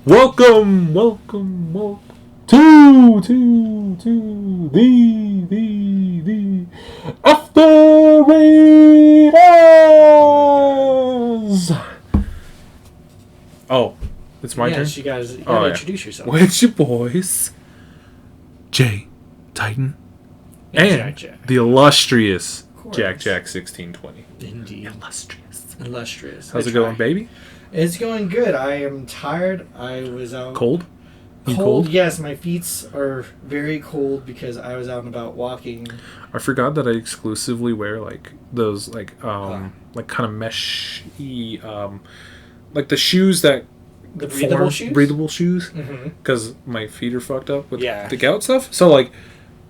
Welcome to the After Raiders. Oh, it's my turn? Yes, you gotta introduce yourself. Well, it's your boys, JayTi7N and JackJack. the illustrious JackJack1620. Indeed. Illustrious. How's it going, baby? It's going good. I am tired. I was out... Cold? You Cold? Yes, my feet are very cold because I was out and about walking. I forgot that I exclusively wear like those like kind of mesh like the shoes that The breathable shoes? breathable shoes Mm-hmm. because my feet are fucked up with Yeah. the gout stuff. So like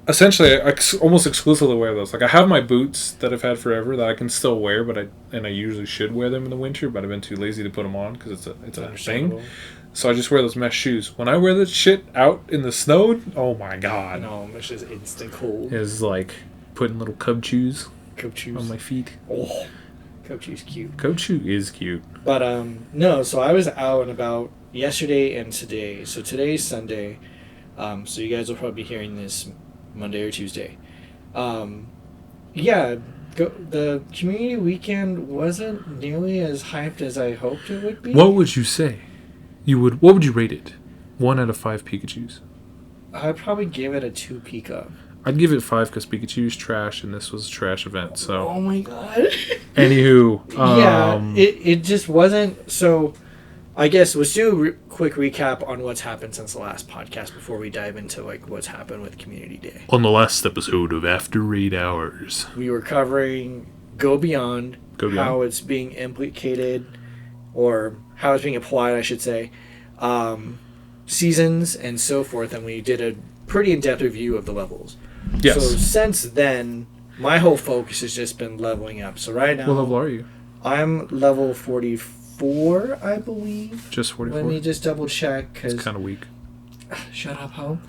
essentially I almost exclusively wear those. Like I have my boots that I've had forever that I can still wear, but I usually should wear them in the winter, but I've been too lazy to put them on because it's a thing. So I just wear those mesh shoes. When I wear this shit out in the snow, oh my god. No, it's just instant cold. It's like putting little cub shoes Cub shoes. on my feet. Oh, cub shoes cute. Cub shoe is cute. But, no, so I was out and about yesterday and today. So today's Sunday. So you guys will probably be hearing this Monday or Tuesday. Yeah, the community weekend wasn't nearly as hyped as I hoped it would be. What would you say? What would you rate it? 1 out of 5 Pikachus. I'd probably give it a 2 Pika. I'd give it 5 because Pikachu's trash and this was a trash event. So, Oh my god. anywho, Yeah, it just wasn't. So, I guess let's do a quick recap on what's happened since the last podcast before we dive into like what's happened with Community Day. on the last episode of After 8 Hours, We were covering Go Beyond, how it's being implicated, or how it's being applied, I should say, seasons and so forth, and we did a pretty in-depth review of the levels. yes. So since then, my whole focus has just been leveling up. So right now, What level are you? I'm level 44, I believe. Just 44? Let me just double check. It's kind of weak. Shut up, Ho.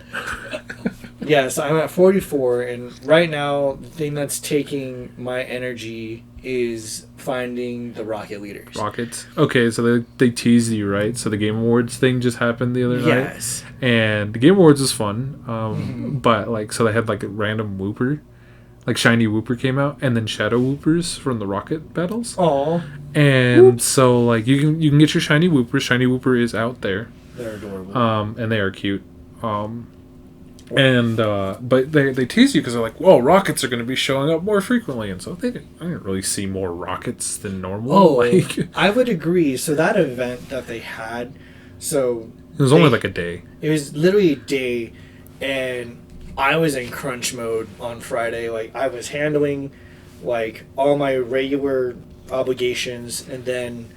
Yes, I'm at 44, and right now, the thing that's taking my energy is finding the rocket leaders. Rockets? Okay, so they teased you, right? So the Game Awards thing just happened the other night? Yes. And the Game Awards was fun, but like, so they had like a random Wooper, like shiny Wooper came out, and then shadow Woopers from the rocket battles. Aw. And Whoop. so like you can get your shiny Wooper. Shiny Wooper is out there. They're adorable. And they are cute. But they tease you because they're like, whoa, rockets are going to be showing up more frequently, and so I didn't really see more rockets than normal. Oh, Like, I would agree. So that event that they had, so it was only like a day. it was literally a day, and I was in crunch mode on Friday. Like I was handling like all my regular obligations, and then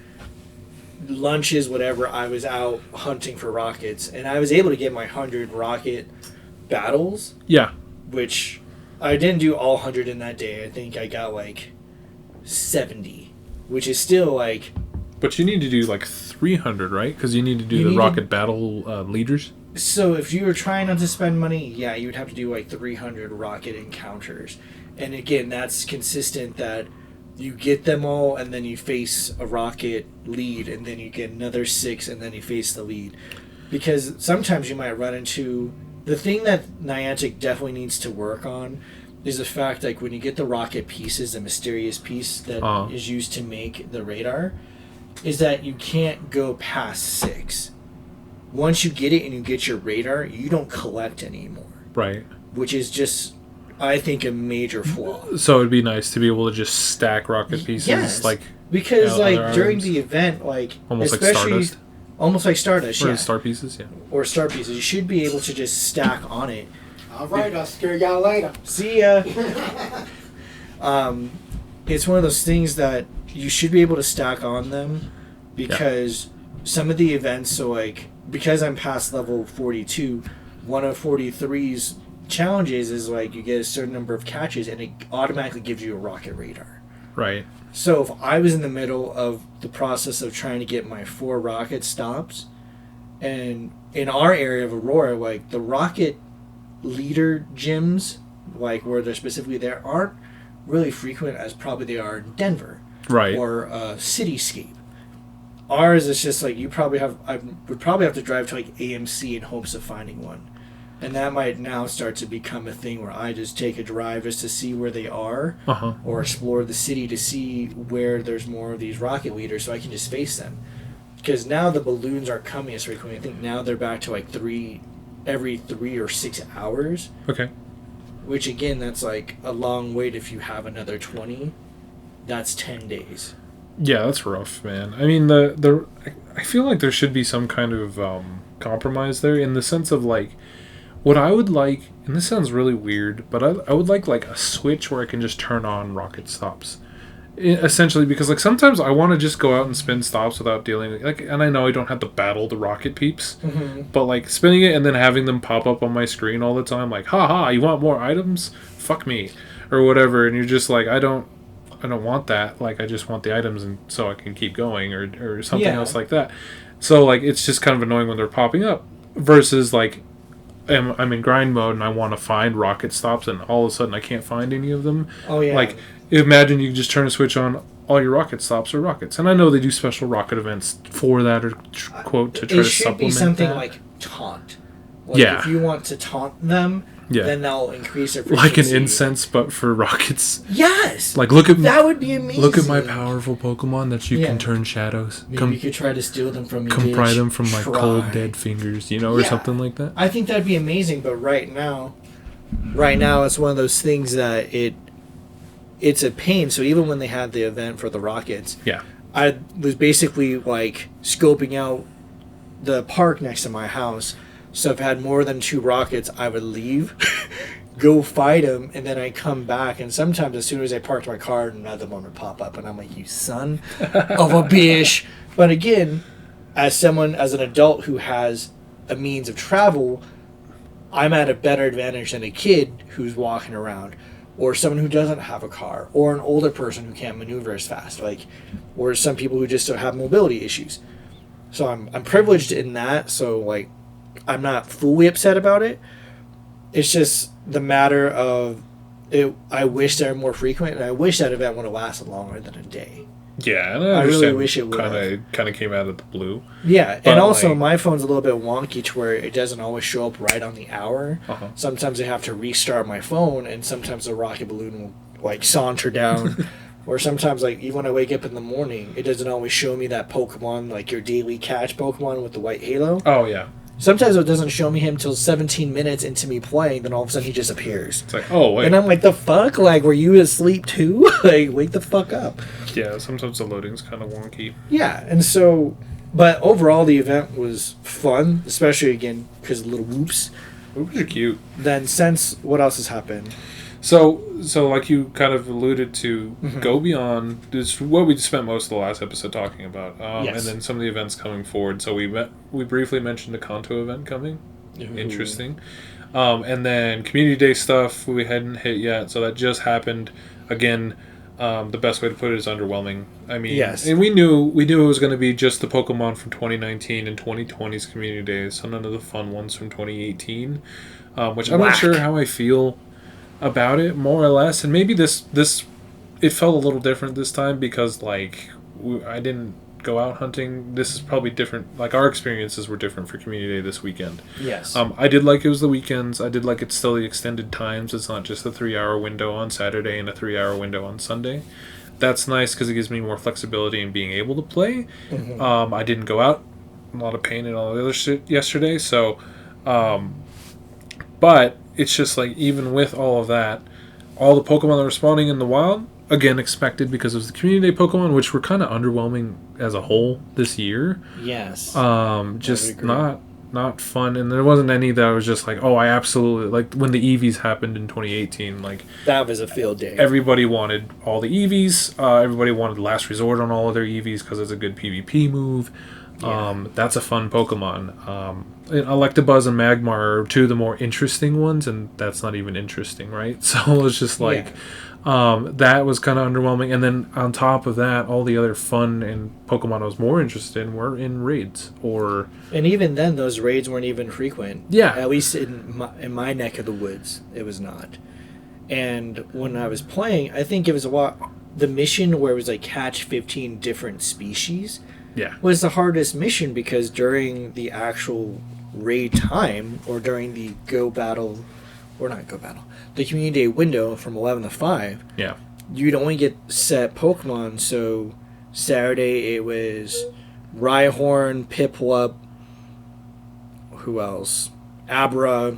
lunches, whatever. I was out hunting for rockets, and I was able to get my 100 rocket battles, Yeah. which I didn't do all 100 in that day. I think I got like 70, which is still like... But you need to do like 300, right? Because you need to do the rocket battle leaders. So if you were trying not to spend money, yeah, you would have to do like 300 rocket encounters. And again, that's consistent that you get them all, and then you face a rocket lead, and then you get another 6, and then you face the lead. Because sometimes you might run into... The thing that Niantic definitely needs to work on is the fact, like, when you get the rocket pieces, the mysterious piece that is used to make the radar, is that you can't go past 6. Once you get it and you get your radar, you don't collect anymore. Right. Which is just, I think, a major flaw. So it'd be nice to be able to just stack rocket pieces. Yes. Like, because, like, other during items. the event, like, Almost like especially... Stardust. Almost like Stardust, Or yeah. star pieces, yeah. Or star pieces. You should be able to just stack on it. All right, I'll scare y'all later. See ya. It's one of those things that you should be able to stack on them because some of the events, so like, because I'm past level 42, one of 43's challenges is like you get a certain number of catches and it automatically gives you a rocket radar. Right. So if I was in the middle of the process of trying to get my 4 rocket stops, and in our area of Aurora, like the rocket leader gyms, like where they're specifically there, aren't really frequent as probably they are in Denver. Right. Or Cityscape. Ours is just like I would probably have to drive to like AMC in hopes of finding one. And that might now start to become a thing where I just take a drive just to see where they are, or explore the city to see where there's more of these rocket leaders so I can just face them. Because now the balloons aren't coming as frequently. I think now they're back to like every 3 or 6 hours. Okay. Which again, that's like a long wait if you have another 20. That's 10 days. Yeah, that's rough, man. I mean, I feel like there should be some kind of compromise there in the sense of like, what I would like, and this sounds really weird, but I would like a switch where I can just turn on rocket stops. Essentially, because like sometimes I want to just go out and spin stops without dealing with, like, and I know I don't have to battle the rocket peeps, but like spinning it and then having them pop up on my screen all the time, like, haha, you want more items? Fuck me, or whatever, and you're just like, I don't want that. Like, I just want the items, and so I can keep going, or something else like that. So like, it's just kind of annoying when they're popping up, versus like, I'm in grind mode and I want to find rocket stops, and all of a sudden I can't find any of them. Oh yeah. Like, imagine you just turn a switch on, all your rocket stops are rockets, and I know they do special rocket events for that, or quote to try to supplement that. It should be something like taunt. Like, if you want to taunt them, then they'll increase their frequency. Like an incense, but for rockets. Yes. Like, look at that would be amazing. Look at my powerful Pokemon that you can turn shadows. Maybe you could try to steal them from me. Come pry them from my cold dead fingers, or something like that. I think that'd be amazing, but right now it's one of those things that it's a pain. So even when they had the event for the rockets, I was basically like scoping out the park next to my house. So if I had more than 2 rockets, I would leave, go fight them, and then I come back. And sometimes as soon as I parked my car, another one would pop up, and I'm like, you son of a bitch. But again, as an adult who has a means of travel, I'm at a better advantage than a kid who's walking around, or someone who doesn't have a car, or an older person who can't maneuver as fast, or some people who just don't have mobility issues. So I'm privileged in that. So like, I'm not fully upset about it. It's just the matter of it. I wish they were more frequent, and I wish that event would have lasted longer than a day. Yeah, and I really wish it would. Kind of came out of the blue. Yeah, and also my phone's a little bit wonky to where it doesn't always show up right on the hour. Sometimes I have to restart my phone, and sometimes the rocket balloon will saunter down. Or sometimes, even when I wake up in the morning, it doesn't always show me that Pokemon, like your daily catch Pokemon with the white halo. Oh, yeah. Sometimes it doesn't show me him until 17 minutes into me playing, then all of a sudden he just appears. It's like, oh, wait. And I'm like, the fuck? Like, were you asleep too? Wake the fuck up. Yeah, sometimes the loading's kind of wonky. Yeah, and so, but overall the event was fun, especially, again, because of little whoops. Whoops are cute. Then since, what else has happened? So like you kind of alluded to, Go Beyond is what we spent most of the last episode talking about. And then some of the events coming forward. So we briefly mentioned the Kanto event coming. Ooh. Interesting. And then Community Day stuff we hadn't hit yet, so that just happened. Again, the best way to put it is underwhelming. I mean, and we knew it was going to be just the Pokemon from 2019 and 2020's Community Days, so none of the fun ones from 2018, which I'm not sure how I feel about it, more or less. And maybe this it felt a little different this time because I didn't go out hunting. This is probably different. Our experiences were different for Community Day this weekend. Yes. I did like it was the weekends. I did like it's still the extended times. It's not just a 3-hour window on Saturday and a 3-hour window on Sunday. That's nice because it gives me more flexibility in being able to play. I didn't go out. A lot of pain and all the other shit yesterday. So, but it's just even with all of that, all the Pokemon that were spawning in the wild, again, expected because it was the Community Day Pokemon, which were kind of underwhelming as a whole this year. Yes. Just not fun. And there wasn't any that was just I absolutely, when the Eevees happened in 2018, that was a field day. Everybody wanted all the Eevees. Everybody wanted Last Resort on all of their Eevees because it's a good PvP move. That's a fun Pokemon. Electabuzz and Magmar are two of the more interesting ones, and that's not even interesting, right? So it was just that was kind of underwhelming. And then on top of that, all the other fun and Pokemon I was more interested in were in raids. And even then, those raids weren't even frequent. Yeah. At least in my neck of the woods, it was not. And when I was playing, I think it was the mission where it was like catch 15 different species Yeah. was the hardest mission, because during the actual raid time, or during the the community day window from 11 to 5, Yeah. you'd only get set Pokemon. So Saturday it was Rhyhorn, Piplup, who else? Abra.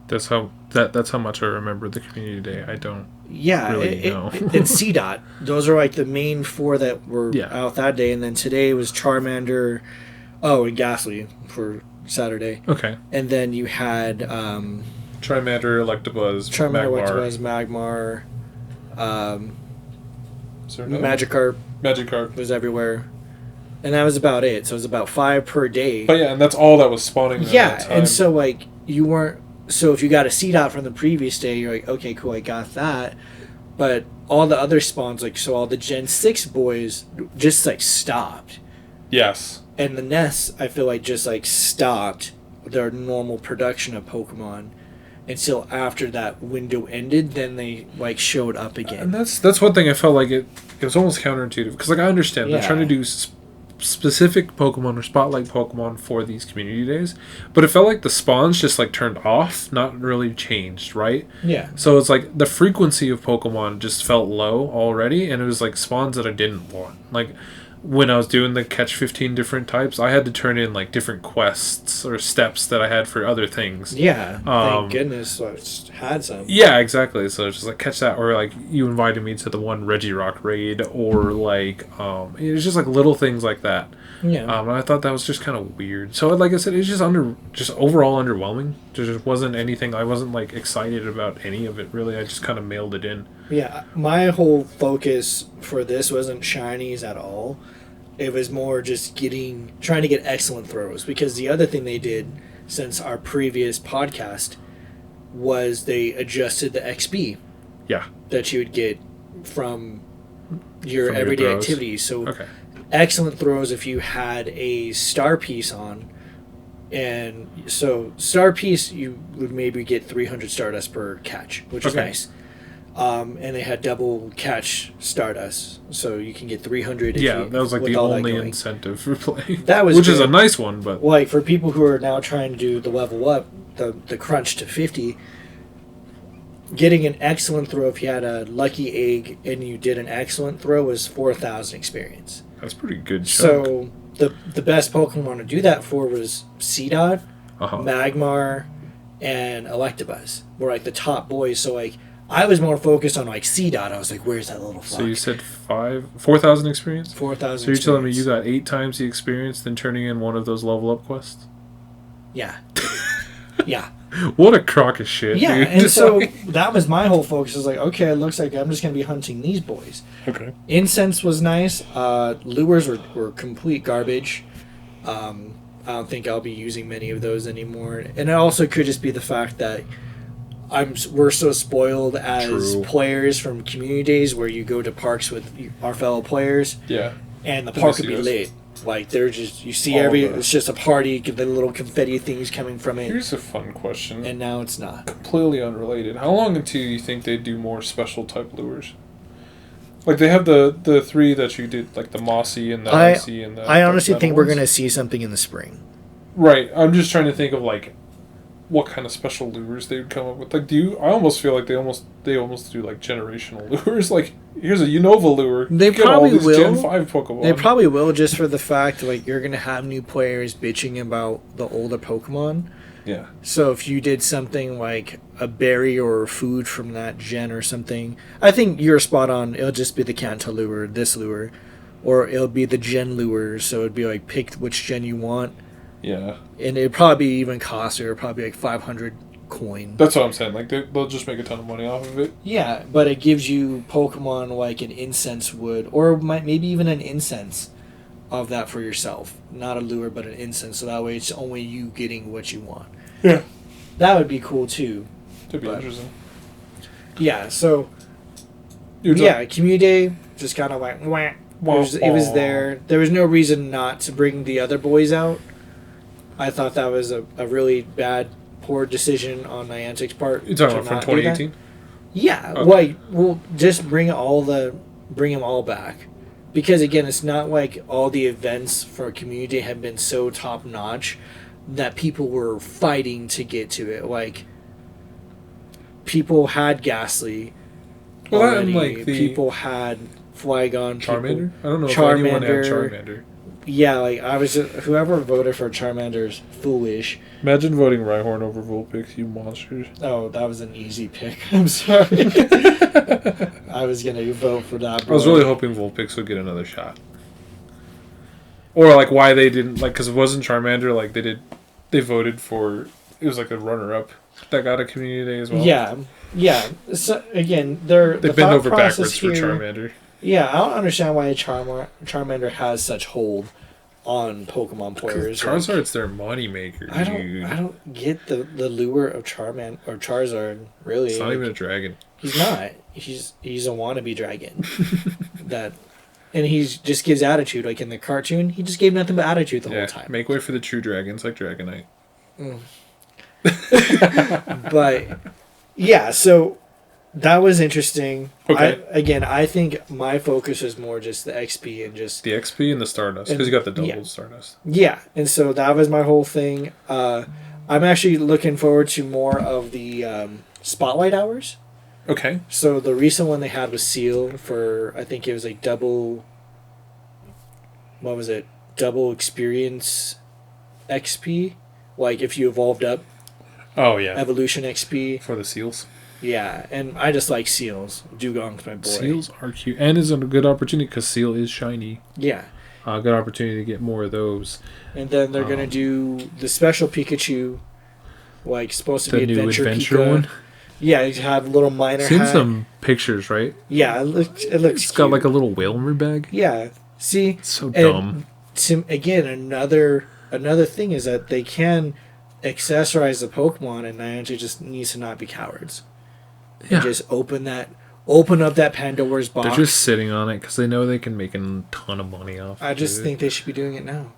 That's how much I remember the community day. I don't Yeah, really know. and C-Dot. Those are like the main 4 that were Yeah. out that day. And then today was Charmander, and Ghastly for Saturday. Okay. And then you had Charmander, Electabuzz, Charmander, Magmar. Magmar, Is there another? Magikarp. was everywhere. And that was about it. So it was about 5 per day. But yeah, and that's all that was spawning. At Yeah, that time. and so like you weren't. So if you got a C-Dot from the previous day, you're like, okay, cool, I got that. But all the other spawns, like, so all the Gen 6 boys just like stopped. Yes. And the nests, I feel like, just like stopped their normal production of Pokemon until after that window ended. Then they like showed up again. And that's one thing I felt like it was almost counterintuitive, because like I understand they're trying to do specific Pokemon or spotlight Pokemon for these community days, but it felt like the spawns just like turned off, not really changed, right? Yeah. So it's like the frequency of Pokemon just felt low already, and it was like spawns that I didn't want. Like when I was doing the catch 15 different types, I had to turn in like different quests or steps that I had for other things. Yeah. Thank goodness I just had some. Yeah, exactly. So it's just like catch that, or like you invited me to the one Regirock raid, or like it was just like little things like that. Yeah. And I thought that was just kind of weird. So like I said, it's just overall underwhelming. There just wasn't anything. I wasn't like excited about any of it really. I just kind of mailed it in. Yeah, my whole focus for this wasn't shinies at all. It was more just trying to get excellent throws, because the other thing they did since our previous podcast was they adjusted the XP Yeah. that you would get from your From your everyday throws. activities. So Okay. excellent throws if you had a star piece on. And so star piece, you would maybe get 300 Stardust per catch, which is Okay. nice. And they had double catch Stardust, so you can get 300. Yeah, that was like with the all that only going. incentive for playing. That was which is good. a nice one, but Like for people who are now trying to do the level up, the crunch to 50, getting an excellent throw if you had a lucky egg and you did an excellent throw was 4,000 experience. that's pretty good. Chunk. So the best Pokemon to do that for was C-Dot, Uh-huh. Magmar, and Electabuzz were like the top boys. So like I was more focused on like C-Dot. I was like, where's that little fuck? So you said 4,000 experience? 4,000. So you're telling me you got 8 times the experience than turning in one of those level up quests? Yeah. Yeah. What a crock of shit, Yeah, dude. and so that was my whole focus. I was like, okay, it looks like I'm just going to be hunting these boys. Okay. Incense was nice. Lures were complete garbage. I don't think I'll be using many of those anymore. And it also could just be the fact that we're so spoiled as True. players from community days where you go to parks with our fellow players, Yeah. and the The park would be mosquitoes. lit. Like they're just, you see All it's just a party, the little confetti things coming from it, Here's a fun question. and now it's not. Completely unrelated. How long until you think they do more special type lures? Like they have the 3 that you did, like the mossy and the icy and the. I honestly metal think we're ones. going to see something in the spring. Right. I'm just trying to think of like what kind of special lures they would come up with. Like, I almost feel like they almost do like generational lures. Like, here's a Unova lure. They Get all probably these will. Gen 5 Pokemon. They probably will, just for the fact like you're going to have new players bitching about the older Pokemon. Yeah. So if you did something like a berry or food from that gen or something, I think you're spot on. It'll just be the Kanto lure, this lure, or it'll be the gen lure. So it'd be like pick which gen you want, Yeah. and it'd probably even cost her probably like 500 coin. That's what I'm saying. Like, they'll just make a ton of money off of it. Yeah, but it gives you Pokemon like an incense would, or maybe even an incense of that for yourself. Not a lure, but an incense. So that way it's only you getting what you want. Yeah. That would be cool too. Could be But- interesting. Yeah, so You're yeah, community day just kind of like wah. It was there. There was no reason not to bring the other boys out. I thought that was a really bad, poor decision on Niantic's part. You're talking to about from not do that. 2018? Yeah, Okay. like we'll just bring all the bring them all back. Because again, it's not like all the events for community have been so top notch that people were fighting to get to it. Like, people had Ghastly already. Like People had Flygon. Charmander? I don't know if anyone had Charmander. Yeah, like, whoever voted for Charmander is foolish. Imagine voting Rhyhorn over Vulpix, you monsters. Oh, that was an easy pick. I'm sorry. I was going to vote for that. I was really hoping Vulpix would get another shot. Or, like, why they didn't, like, because it wasn't Charmander, like, they voted for, it was like a runner-up that got a community day as well. Yeah. So, again, they bend over backwards for Charmander. Yeah, I don't understand why Charmander has such hold on Pokemon players. Charizard's their moneymaker, dude. I don't get the lure of Charmander or Charizard, really. It's not even a dragon. He's not. He's a wannabe dragon. And he just gives attitude. Like in the cartoon, he just gave nothing but attitude the whole time. Make way for the true dragons like Dragonite. But, yeah, so that was interesting. Okay. I think my focus is more just the XP and just... The XP and the Stardust, because you got the double Stardust. Yeah, and so that was my whole thing. I'm actually looking forward to more of the Spotlight Hours. Okay. So the recent one they had was Seal for, I think it was like double... What was it? Double Experience XP? Like if you evolved up. Oh, yeah. Evolution XP. For the Seals. Yeah, and I just like Seals. Dugong's my boy. Seals are cute. And is a good opportunity because Seal is shiny. Yeah. Good opportunity to get more of those. And then they're going to do the special Pikachu, like supposed to be the Adventure new Adventure Pika. one? Yeah, you have a little minor Seen hat. some pictures, right? Yeah, it looks It's got like a little Wilmer bag. Yeah. See? It's so dumb. Again, another thing is that they can accessorize the Pokemon, and Niantic just needs to not be cowards. Yeah. And just open up that Pandora's box. They're just sitting on it because they know they can make a ton of money off. I just think they should be doing it now.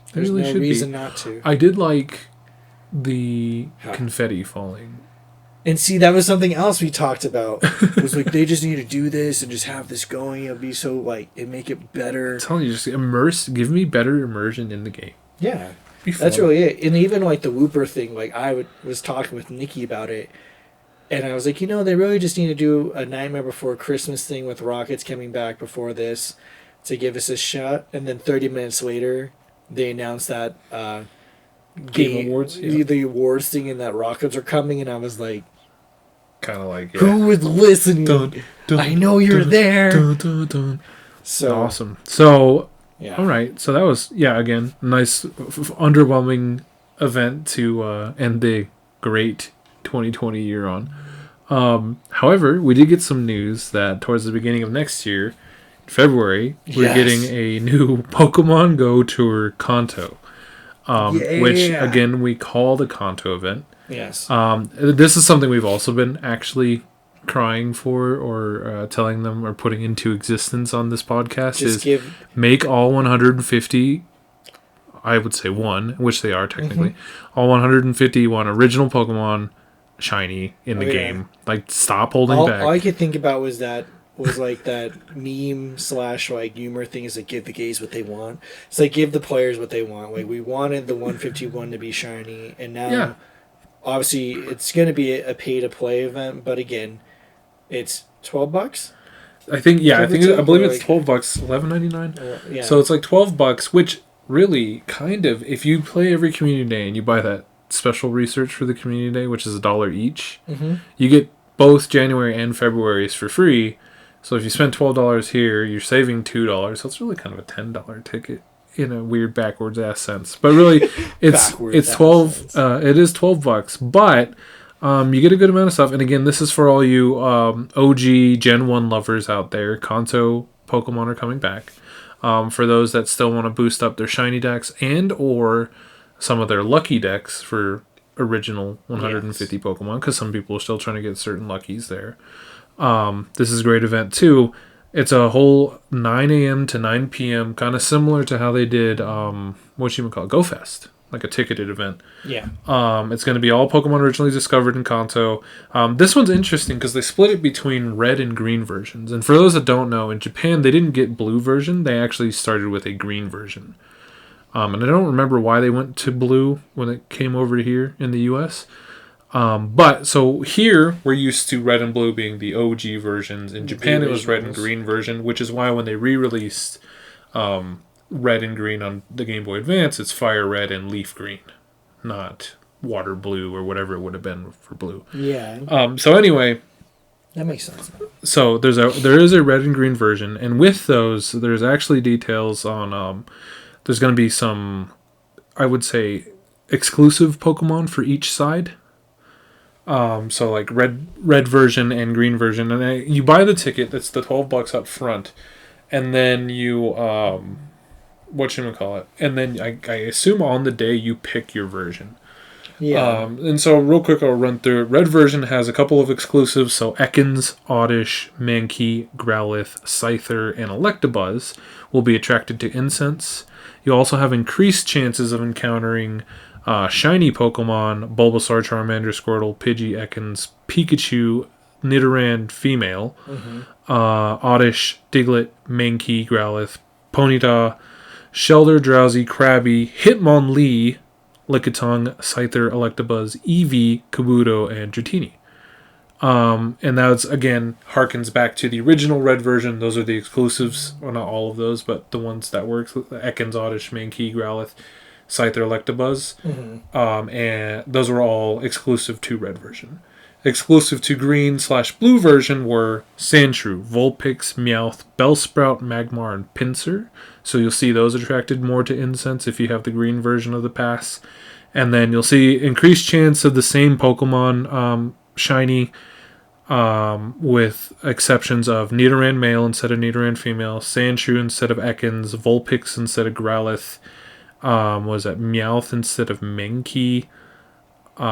They There's really no should reason be. not to. I did like the confetti falling. And see, that was something else we talked about. It was like, they just need to do this and just have this going. It'll be so, like, it make it better. I'm telling you, just give me better immersion in the game. Yeah. That's really it. And even, like, the Wooper thing, like, I was talking with Nikki about it. And I was like, they really just need to do a Nightmare Before Christmas thing with Rockets coming back before this to give us a shot. And then 30 minutes later, they announced that Game Awards? Yeah. The awards thing and that Rockets are coming. And I was like, kind of like, who is listening? I know you're there. So awesome. So, yeah. All right. So that was, again, nice, underwhelming event to end the great 2020 year on. However, we did get some news that towards the beginning of next year, February, we're getting a new Pokemon Go Tour Kanto, which, again, we call the Kanto event. Yes. This is something we've also been actually crying for or telling them or putting into existence on this podcast make all 150, I would say one, which they are technically, all 151 original Pokemon shiny in the game. Like, stop holding back. All I could think about was like that meme / like humor thing is like, give the gays what they want. It's like, give the players what they want. Like, we wanted the 151 to be shiny, and now obviously it's going to be a pay to play event, but again, it's $12. I believe it's $12, $11.99. Yeah. So it's like $12, which really kind of, if you play every community day and you buy that special research for the community day, which is $1 each, you get both January and February's for free. So if you spend $12 here, you're saving $2. So it's really kind of a $10 ticket in a weird backwards ass sense. But really, it's 12. It is $12, but you get a good amount of stuff. And again, this is for all you OG Gen 1 lovers out there. Kanto Pokemon are coming back. For those that still want to boost up their shiny decks and or some of their lucky decks for original 150 Pokemon, because some people are still trying to get certain luckies there. This is a great event too. It's a whole 9 a.m. to 9 p.m. kind of similar to how they did GoFest like a ticketed event. Yeah. It's going to be all Pokemon originally discovered in Kanto. This one's interesting because they split it between red and green versions. And for those that don't know, in Japan, they didn't get blue version. They actually started with a green version. And I don't remember why they went to blue when it came over here in the US. But so here we're used to red and blue being the OG versions. In Japan, it was red and green version, which is why when they re-released red and green on the Game Boy Advance, it's fire red and leaf green, not water blue or whatever it would have been for blue. Yeah. So anyway, That makes sense. so there is a red and green version, and with those, there's actually details on. There's going to be some, I would say, exclusive Pokemon for each side. So like red version and green version, and you buy the ticket. That's the $12 up front, and then you whatchamacallit, and then I assume on the day you pick your version. Yeah. And so real quick, I'll run through it. Red version has a couple of exclusives, so Ekans, Oddish, Mankey, Growlithe, Scyther, and Electabuzz will be attracted to incense. You also have increased chances of encountering shiny Pokemon, Bulbasaur, Charmander, Squirtle, Pidgey, Ekans, Pikachu, Nidoran female, Oddish, Diglett, Mankey, Growlithe, Ponyta, Shelder, Drowsy, Krabby, Hitmonlee, Lickitung, Scyther, Electabuzz, Eevee, Kabuto, and Dratini. And that's, again, harkens back to the original red version. Those are the exclusives. Well, not all of those, but the ones that work. Ekans, Oddish, Mankey, Growlithe, Scyther, Electabuzz. And those were all exclusive to red version. Exclusive to green/blue version were Sandshrew, Vulpix, Meowth, Bellsprout, Magmar, and Pinsir. So you'll see those attracted more to incense if you have the green version of the pass. And then you'll see increased chance of the same Pokemon shiny, with exceptions of Nidoran male instead of Nidoran female, Sandshrew instead of Ekans, Vulpix instead of Growlithe, was that Meowth instead of Mankey. You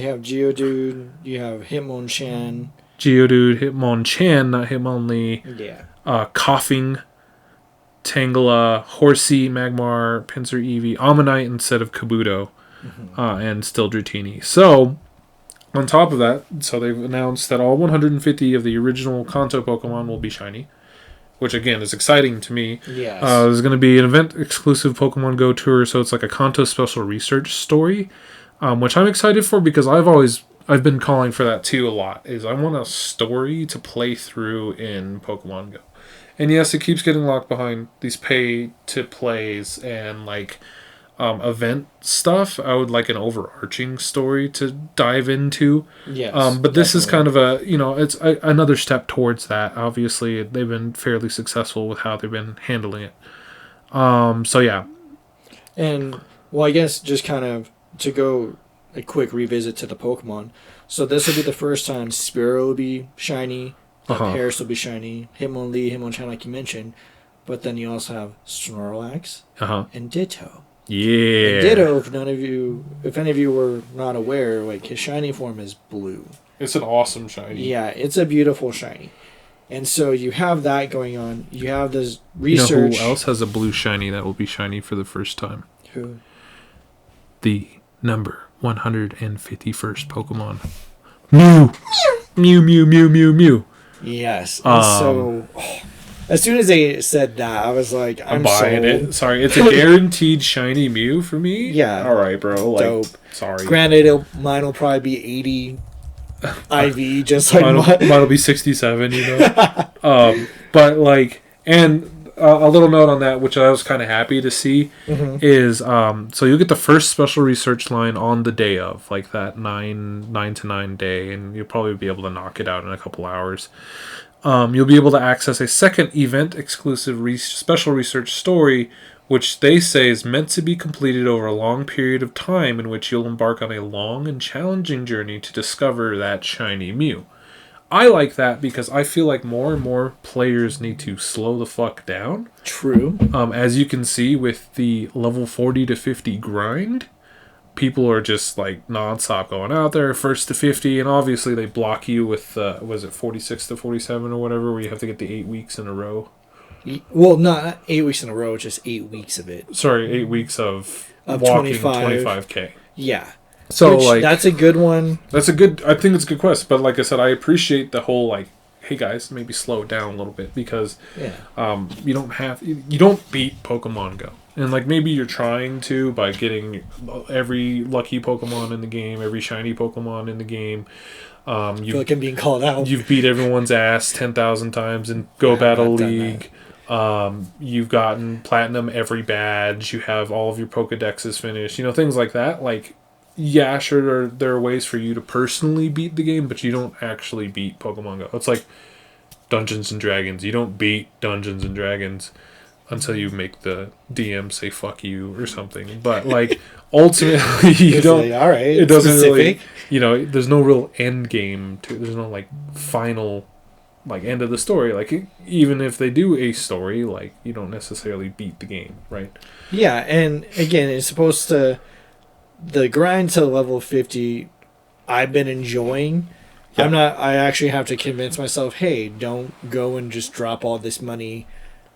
have Geodude, you have Hitmonchan. Geodude, Hitmonchan, not Hitmonlee. Yeah. Coughing, Tangela, Horsey, Magmar, Pinsir, Eevee, Ammonite instead of Kabuto, and still Dratini. So, on top of that, so they've announced that all 150 of the original Kanto Pokemon will be shiny, which again is exciting to me. Yes. There's going to be an event-exclusive Pokemon Go tour, so it's like a Kanto special research story, which I'm excited for because I've been calling for that too a lot. Is I want a story to play through in Pokemon Go, and yes, it keeps getting locked behind these pay-to-plays and like event stuff. I would like an overarching story to dive into. Yes. But this is kind of a, it's another step towards that. Obviously, they've been fairly successful with how they've been handling it. So yeah. And, well, I guess just kind of to go a quick revisit to the Pokemon. So this will be the first time Spearow will be shiny, Paris will be shiny, Hitmonlee, Hitmonchan, like you mentioned. But then you also have Snorlax and Ditto. Yeah. And Ditto, if any of you were not aware, like his shiny form is blue. It's an awesome shiny. Yeah, it's a beautiful shiny. And so you have that going on. You have this research. You know who else has a blue shiny that will be shiny for the first time? Who? The number 151st Pokemon. Mew! Mew, Mew, Mew, Mew, Mew. Yes. And so, as soon as they said that, I was like, I'm buying sold. it. Sorry, it's a guaranteed shiny Mew for me? Yeah. All right, bro. Like, dope. Sorry. Granted, mine will probably be 80 IV, just like mine'll be 67, but like, and a little note on that, which I was kind of happy to see, is so you'll get the first special research line on the day of, like that 9 to 9 day, and you'll probably be able to knock it out in a couple hours. You'll be able to access a second event exclusive special research story, which they say is meant to be completed over a long period of time, in which you'll embark on a long and challenging journey to discover that shiny Mew. I like that because I feel like more and more players need to slow the fuck down. True. As you can see with the level 40 to 50 grind, people are just like nonstop going out there, first to 50, and obviously they block you with, was it 46 to 47 or whatever, where you have to get the 8 weeks in a row? Well, not 8 weeks in a row, just 8 weeks of it. Sorry, 8 weeks of walking 25K. Yeah. So, which, like... that's a good one. I think it's a good quest. But like I said, I appreciate the whole, like, hey guys, maybe slow it down a little bit. Because you don't beat Pokemon Go. And, like, maybe you're trying to by getting every lucky Pokemon in the game, every shiny Pokemon in the game. I feel like I'm being called out. You've beat everyone's ass 10,000 times in Go Battle League. You've gotten Platinum every badge. You have all of your Pokedexes finished. You know, things like that. Like, yeah, sure, there are ways for you to personally beat the game, but you don't actually beat Pokemon Go. It's like Dungeons and Dragons. You don't beat Dungeons and Dragons until you make the DM say fuck you or something. But, like, ultimately, you don't... Like, all right, it doesn't specific. really... You know, there's no real end game to it. There's no, like, final, like, end of the story. Like, even if they do a story, like, you don't necessarily beat the game, right? Yeah, and, again, it's supposed to... The grind to level 50, I've been enjoying. Yeah. I actually have to convince myself, hey, don't go and just drop all this money.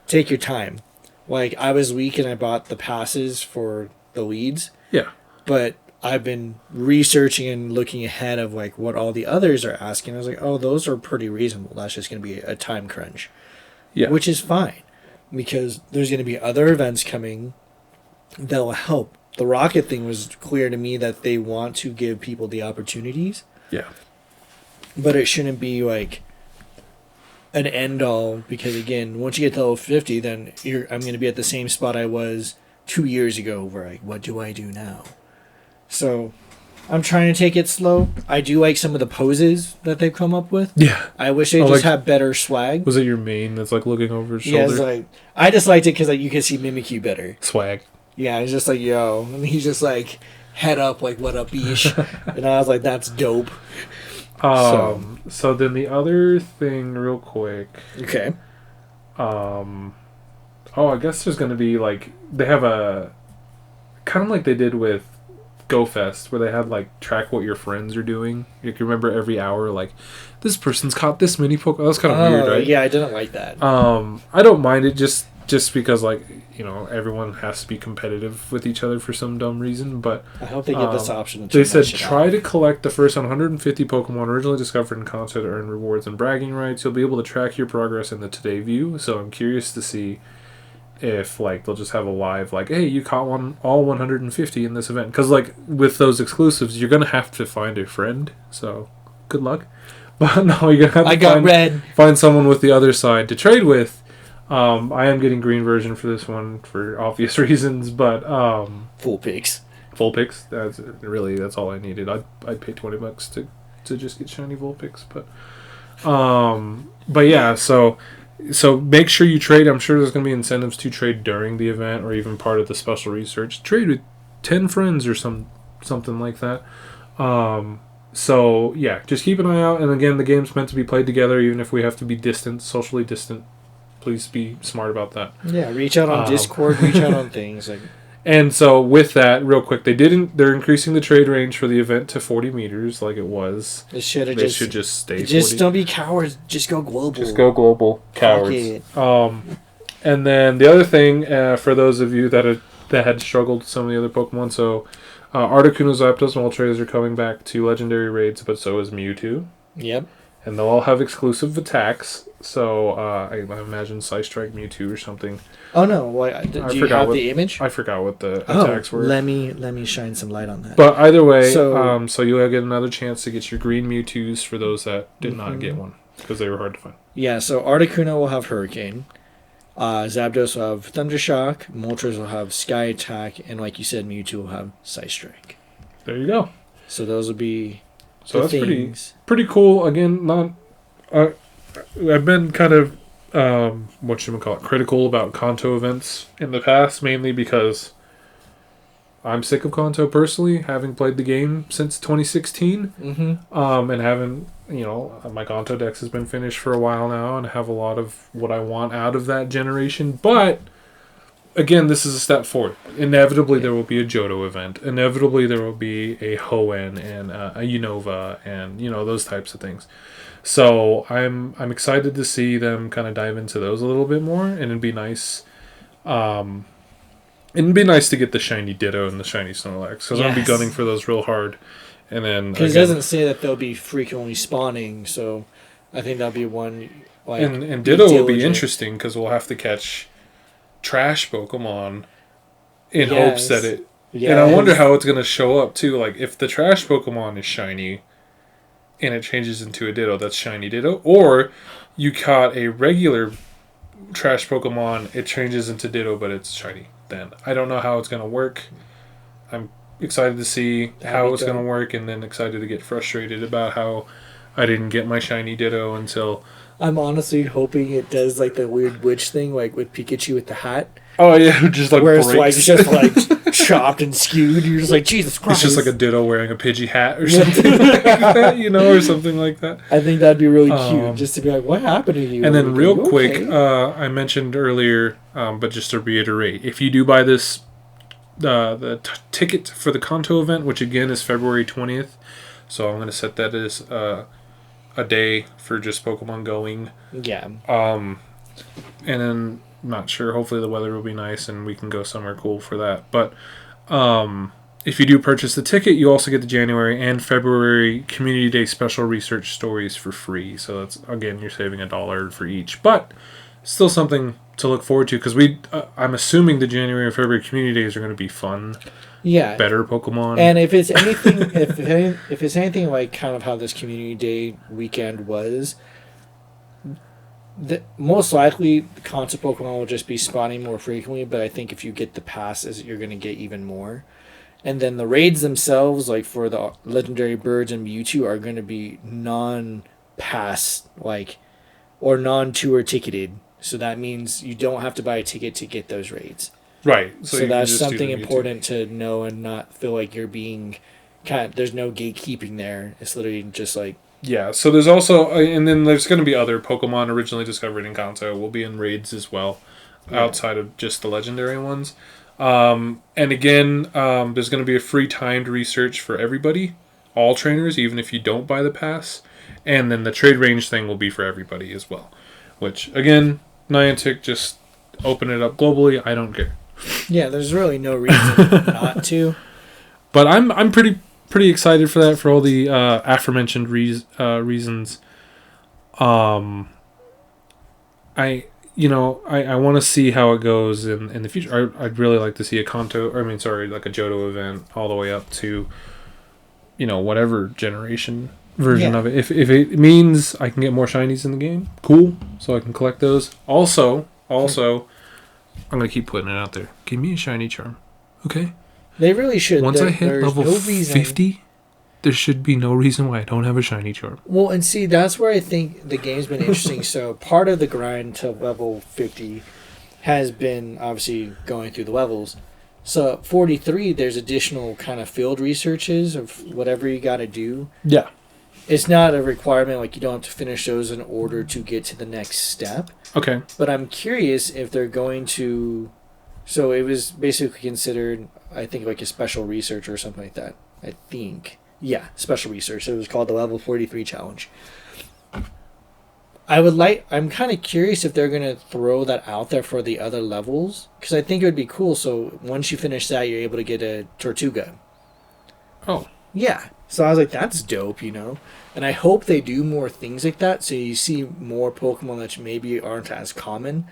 Take your time. Like, I was weak and I bought the passes for the leads. Yeah. But I've been researching and looking ahead of, like, what all the others are asking. I was like, oh, those are pretty reasonable. That's just going to be a time crunch. Yeah. Which is fine. Because there's going to be other events coming that will help. The rocket thing was clear to me that they want to give people the opportunities. Yeah. But it shouldn't be, like, an end-all. Because, again, once you get to level 50, then I'm going to be at the same spot I was 2 years ago where, like, what do I do now? So, I'm trying to take it slow. I do like some of the poses that they've come up with. Yeah. I wish they just had better swag. Was it your main that's, like, looking over his shoulder? Yeah, like, I just liked it because, like, you could see Mimikyu better. Swag. Yeah, he's just like, yo. And he's just like, head up, like, what up, Ish? And I was like, that's dope. So then the other thing, real quick. Okay. I guess there's going to be, like, they have a, kind of like they did with GoFest, where they had, like, track what your friends are doing. You can remember every hour, like, this person's caught this many Pokemon. That was kind of weird, right? Yeah, I didn't like that. I don't mind it just because, like, you know, everyone has to be competitive with each other for some dumb reason, but I hope they give this option. They said try to collect the first 150 Pokemon originally discovered in Kanto to earn rewards and bragging rights. You'll be able to track your progress in the Today view, so I'm curious to see if, like, they'll just have a live, like, hey, you caught all 150 in this event. Because, like, with those exclusives, you're going to have to find a friend, so good luck. But no, you're going to have to find someone with the other side to trade with. I am getting green version for this one for obvious reasons, but full picks. That's all I needed. I'd pay $20 to just get shiny Vulpix, but yeah, so make sure you trade. I'm sure there's going to be incentives to trade during the event or even part of the special research. Trade with 10 friends or something like that. So yeah, just keep an eye out. And again, the game's meant to be played together, even if we have to be socially distant. Please be smart about that. Yeah, reach out on Discord, reach out on things. Like. And so with that, real quick, they're increasing the trade range for the event to 40 meters like it was. They should just stay 40. Don't be cowards. Just go global. Just go global, cowards. And then the other thing, for those of you that had struggled with some of the other Pokemon, so Articuno, Zapdos, and Moltres are coming back to Legendary Raids, but so is Mewtwo. Yep. And they'll all have exclusive attacks. So I imagine Psystrike, Mewtwo, or something. Oh no! Do you have the image? I forgot what the attacks were. Let me shine some light on that. But either way, so you'll get another chance to get your green Mewtwo's for those that did not get one because they were hard to find. Yeah. So Articuno will have Hurricane. Zapdos will have Thundershock. Moltres will have Sky Attack, and like you said, Mewtwo will have Psystrike. There you go. So those will be. So that's pretty cool. Again, I've been kind of critical about Kanto events in the past, mainly because I'm sick of Kanto personally, having played the game since 2016, and having, my Kanto Dex has been finished for a while now, and I have a lot of what I want out of that generation. But again, this is a step forward. Inevitably, there will be a Johto event. Inevitably, there will be a Hoenn and a Unova and, those types of things. So I'm excited to see them kind of dive into those a little bit more, and it'd be nice. It'd be nice to get the shiny Ditto and the shiny Snorlax, because I'm gonna be gunning for those real hard. And then because it doesn't say that they'll be frequently spawning, so I think that'll be one. Like, and Ditto will be interesting because we'll have to catch trash Pokemon in hopes that it. Yes. And I wonder how it's gonna show up too. Like if the trash Pokemon is shiny, and it changes into a Ditto, that's shiny Ditto, or you caught a regular trash Pokemon, it changes into Ditto, but it's shiny. Then I don't know how it's gonna work. I'm excited to see how it's gonna work, and then excited to get frustrated about how I didn't get my shiny Ditto until. I'm honestly hoping it does like the weird witch thing, like with Pikachu with the hat. Oh yeah, just like where it's like just like chopped and skewed. You're just like, Jesus Christ! It's just like a Ditto wearing a Pidgey hat or something like that, or something like that. I think that'd be really cute, just to be like, what happened to you? And then real quick, I mentioned earlier, but just to reiterate, if you do buy this, the ticket for the Kanto event, which again is February 20th, so I'm going to set that as a day for just Pokemon going. Yeah. And then. Not sure. Hopefully the weather will be nice and we can go somewhere cool for that. But if you do purchase the ticket, you also get the January and February Community Day special research stories for free. So that's, again, you're saving $1 for each. But still something to look forward to because I'm assuming the January and February Community Days are going to be fun. Yeah. Better Pokemon. And if it's anything, if it's anything like kind of how this Community Day weekend was, most likely the Kanto Pokemon will just be spawning more frequently, but I think if you get the passes, you're going to get even more. And then the raids themselves, like for the legendary birds and Mewtwo, are going to be non-pass, or non-tour ticketed. So that means you don't have to buy a ticket to get those raids. Right. So that's something important to know and not feel like you're being there's no gatekeeping there. It's literally just like. Yeah, so there's also, and then there's going to be other Pokemon originally discovered in Kanto will be in raids as well, outside of just the legendary ones. And again, there's going to be a free timed research for everybody, all trainers, even if you don't buy the pass. And then the trade range thing will be for everybody as well. Which, again, Niantic, just open it up globally. I don't care. Yeah, there's really no reason not to. But I'm pretty excited for that for all the aforementioned reasons. I want to see how it goes in the future. I'd really like to see a Johto event all the way up to whatever generation version of it. If it means I can get more shinies in the game, cool. So I can collect those. Also, I'm gonna keep putting it out there. Give me a shiny charm, okay? They really should. Once I hit level 50, there should be no reason why I don't have a shiny charm. Well, and see, that's where I think the game's been interesting. So part of the grind to level 50 has been obviously going through the levels. So at 43, there's additional kind of field researches of whatever you got to do. Yeah. It's not a requirement, like you don't have to finish those in order to get to the next step. Okay. But I'm curious if they're going to... So it was basically considered... I think like a special research or something like that. I think. Yeah, special research. It was called the Level 43 Challenge. I'm kind of curious if they're going to throw that out there for the other levels. Because I think it would be cool. So once you finish that, you're able to get a Tortuga. Oh. Yeah. So I was like, that's dope, And I hope they do more things like that. So you see more Pokemon that maybe aren't as common.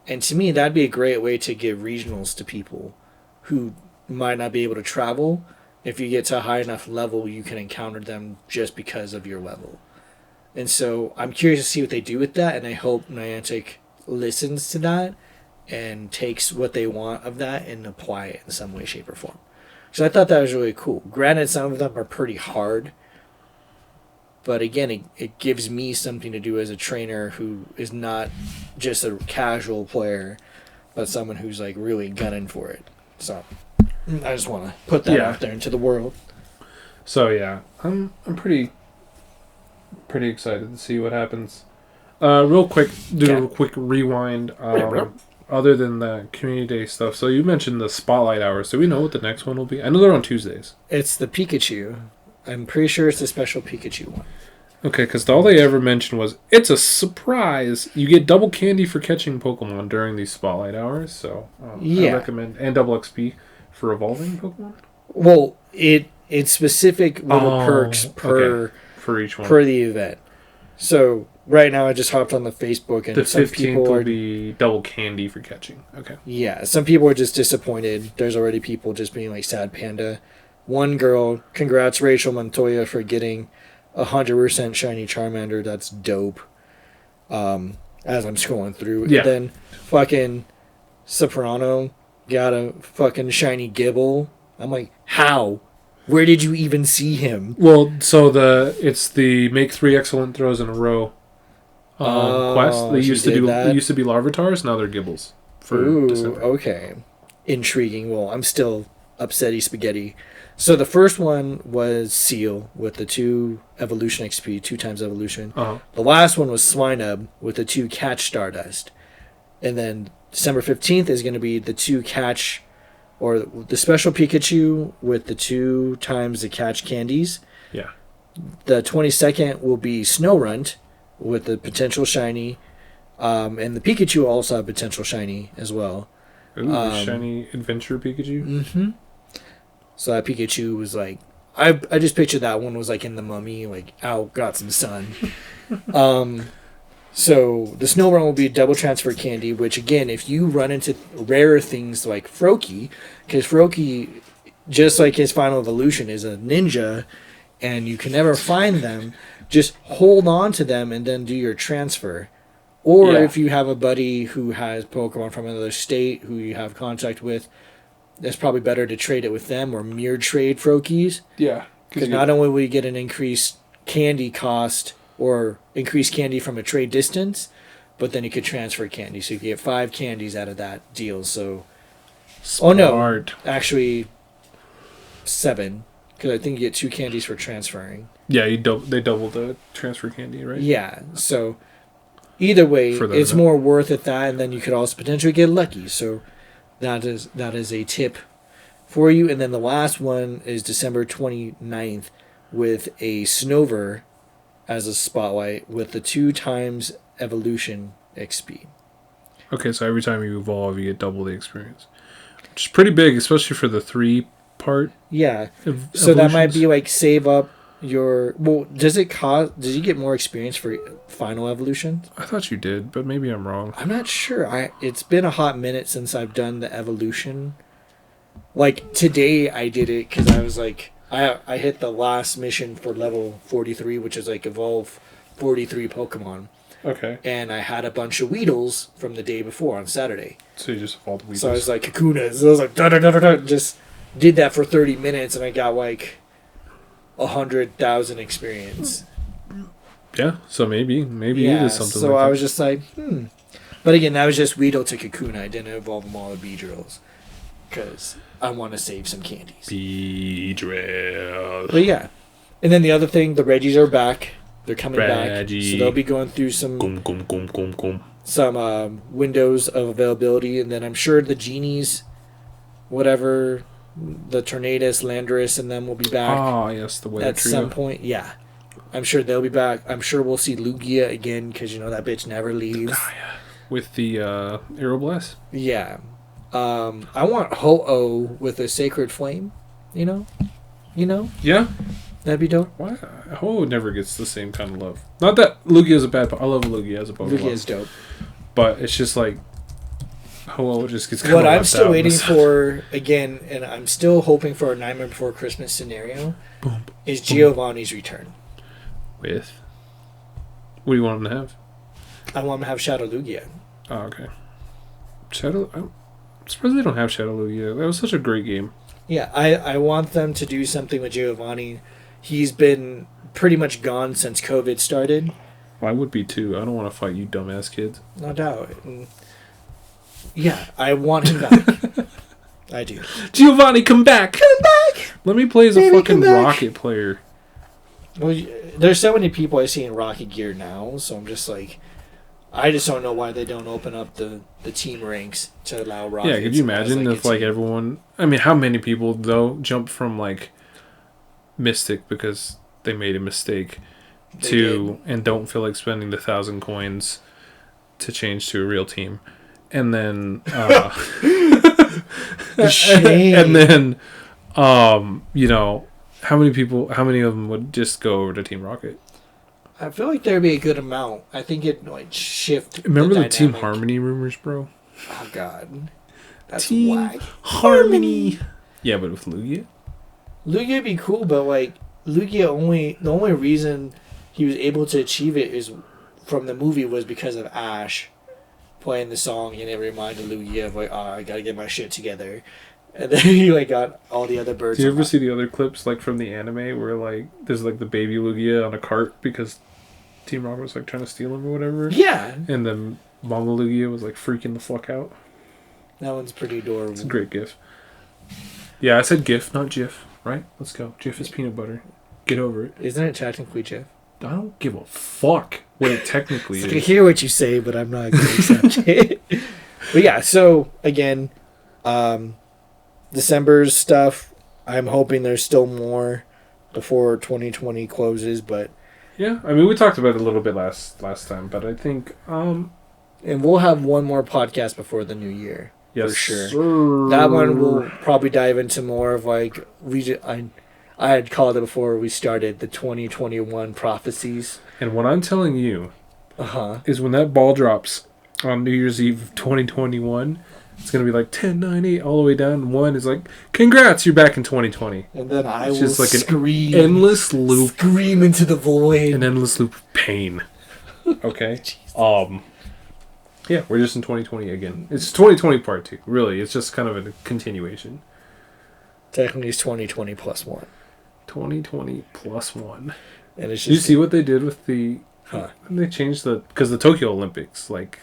And to me, that'd be a great way to give regionals to people who... might not be able to travel. If you get to a high enough level, you can encounter them just because of your level. And so I'm curious to see what they do with that, and I hope Niantic listens to that and takes what they want of that and apply it in some way, shape, or form. So I thought that was really cool. Granted, some of them are pretty hard, but again, it gives me something to do as a trainer who is not just a casual player, but someone who's like really gunning for it. So I just want to put that out there into the world. So yeah, I'm pretty excited to see what happens. Real quick, a quick rewind. other than the community day stuff. So you mentioned the spotlight hours. Do we know what the next one will be? I know they're on Tuesdays. It's the Pikachu. I'm pretty sure it's the special Pikachu one. Okay, because all they ever mentioned was, it's a surprise. You get double candy for catching Pokemon during these spotlight hours. So I recommend, and double XP for evolving Pokemon. Well, it's specific little perks for each one per the event. So right now I just hopped on the Facebook and the some 15th people will be double candy for catching. Okay. Yeah, some people are just disappointed. There's already people just being like sad panda. One girl, congrats Rachel Montoya for getting 100% shiny Charmander. That's dope. As I'm scrolling through. Yeah. And then fucking Soprano got a fucking shiny Gibble. I'm like, how? Where did you even see him? Well, so it's the make 3 excellent throws in a row quest. They used to be Larvatars, now they're Gibbles for December. Okay. Intriguing. Well, I'm still upsetty spaghetti. So the first one was Seal with the 2 evolution XP, 2 times evolution. Uh-huh. The last one was Swinub with the 2 catch Stardust. And then December 15th is going to be the 2 catch, or the special Pikachu with the 2 times the catch candies. Yeah. The 22nd will be Snowrunt with the potential shiny. And the Pikachu also have potential shiny as well. Ooh, shiny adventure Pikachu? Mm-hmm. So that Pikachu was like, I just pictured that one was like in the Mummy, like, ow, got some sun. So the Snow Run will be a double transfer candy, which again, if you run into rarer things like Froakie, because Froakie, just like his final evolution, is a ninja, and you can never find them, just hold on to them and then do your transfer. Or if you have a buddy who has Pokemon from another state who you have contact with, it's probably better to trade it with them or mirror trade Froakies. Yeah. Because not only will you get an increased candy cost or increased candy from a trade distance, but then you could transfer candy. So you can get 5 candies out of that deal. So, Smart. actually 7. Because I think you get 2 candies for transferring. Yeah, they double the transfer candy, right? Yeah. So either way, it's more worth it that, and then you could also potentially get lucky. So that is a tip for you. And then the last one is December 29th with a Snover as a spotlight with the 2 times evolution XP. Okay, so every time you evolve, you get double the experience. Which is pretty big, especially for the 3-part. Yeah. So that might be like save up your... Well, does it you get more experience for final evolution? I thought you did, but maybe I'm wrong. I'm not sure. It's been a hot minute since I've done the evolution. Like today I did it because I was like, I hit the last mission for level 43, which is like evolve 43 Pokemon. Okay. And I had a bunch of Weedles from the day before on Saturday. So you just evolved Weedles. So I was like Kakunas. I was like da-da-da-da-da. Just did that for 30 minutes and I got like 100,000 experience. Yeah, so maybe it is something so like that. I was just like, But again, that was just Weedle to Kakuna. I didn't evolve them all to Beedrills. Because I want to save some candies. Beedrill. But yeah. And then the other thing, the Reggies are back. They're coming back. So they'll be going through some windows of availability. And then I'm sure the Genies, whatever, the Tornadus, Landorus, and them will be back. Oh, yes, the weather at trio. some point. Yeah. I'm sure they'll be back. I'm sure we'll see Lugia again because, that bitch never leaves. Oh, yeah. With the Aeroblast? Yeah. I want Ho-Oh with a Sacred Flame, You Yeah. That'd be dope. Why? Ho never gets the same kind of love. Not that Lugia is a bad... I love Lugia as a Pokemon. Lugia is dope. But it's just like... Ho just gets kind What of I'm still waiting for, again, and I'm still hoping for a Nightmare Before Christmas scenario, is Giovanni's return. With? What do you want him to have? I want him to have Shadow Lugia. Oh, okay. I'm surprised they don't have Shadow Lugia. That was such a great game. Yeah, I want them to do something with Giovanni. He's been pretty much gone since COVID started. Well, I would be too. I don't want to fight you dumbass kids. No doubt. Yeah, I want him back. I do. Giovanni, come back! Come back! Let me play as a fucking Rocket player. Well, there's so many people I see in Rocket gear now, so I'm just like, I just don't know why they don't open up the team ranks to allow Rockets. Yeah, could you imagine if like everyone? I mean, how many people though jump from like Mystic because they made a mistake and don't feel like spending the 1,000 coins to change to a real team, and then shame. and then you know, how many of them would just go over to Team Rocket? I feel like there'd be a good amount. I think it like shift. Remember the Team Harmony rumors, bro? Oh God, that's Team whack. Harmony. Yeah, but with Lugia. Lugia'd be cool, but like Lugia the only reason he was able to achieve it is from the movie was because of Ash playing the song, and it reminded Lugia of like, oh, I gotta get my shit together. And then he like got all the other birds. Do you ever see the other clips like from the anime where like there's like the baby Lugia on a cart because Team Rocket was like trying to steal him or whatever? Yeah. And then Mama Lugia was like freaking the fuck out. That one's pretty adorable. It's a great gif. Yeah, I said gif, not GIF. Right? Let's go. GIF is peanut butter. Get over it. Isn't it technically GIF? I don't give a fuck what it technically is. I can hear what you say, but I'm not going to accept it. But yeah, so again, December's stuff, I'm hoping there's still more before 2020 closes, but yeah, I mean we talked about it a little bit last time, but I think and we'll have one more podcast before the new year. Yes, for sure. Sir. That one will probably dive into more of like I had called it before we started the 2021 prophecies. And what I'm telling you is when that ball drops on New Year's Eve of 2021, it's going to be like 10, 9, 8, all the way down. 1 is like, congrats, you're back in 2020. And then I it's will just like scream. An endless loop. Scream into the void. An endless loop of pain. Okay? Yeah, we're just in 2020 again. It's 2020 part 2. Really, it's just kind of a continuation. Technically, it's 2020 plus 1. 2020 plus 1. And it's just, did you see what they did with the... They changed because the Tokyo Olympics, like,